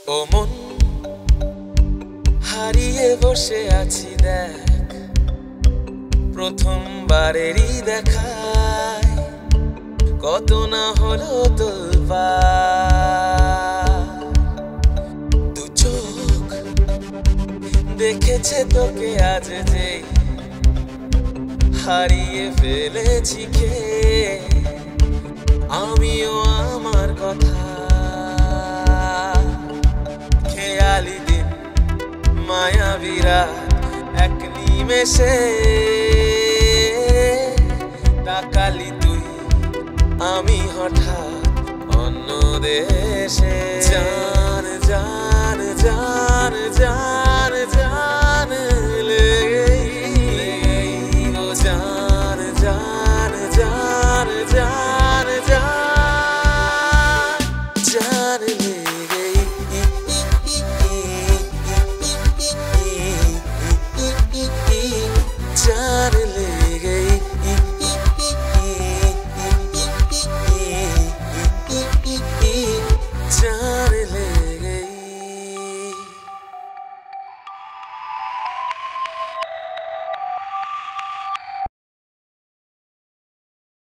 ও মন হারিয়ে বসে আছি দেখ, প্রথমবারেরই দেখায় কত না হলো তোলপাড়। দু চোখ দেখেছে তোকে আজ যে হারিয়ে ফেলেছি খেয়ে আমিও আমার কথা। খেয়ালি দিন মায়াবীরা এক নিমেষে তাকালি তুই আমি হঠাৎ অন্য দেশে। জান জান জান জান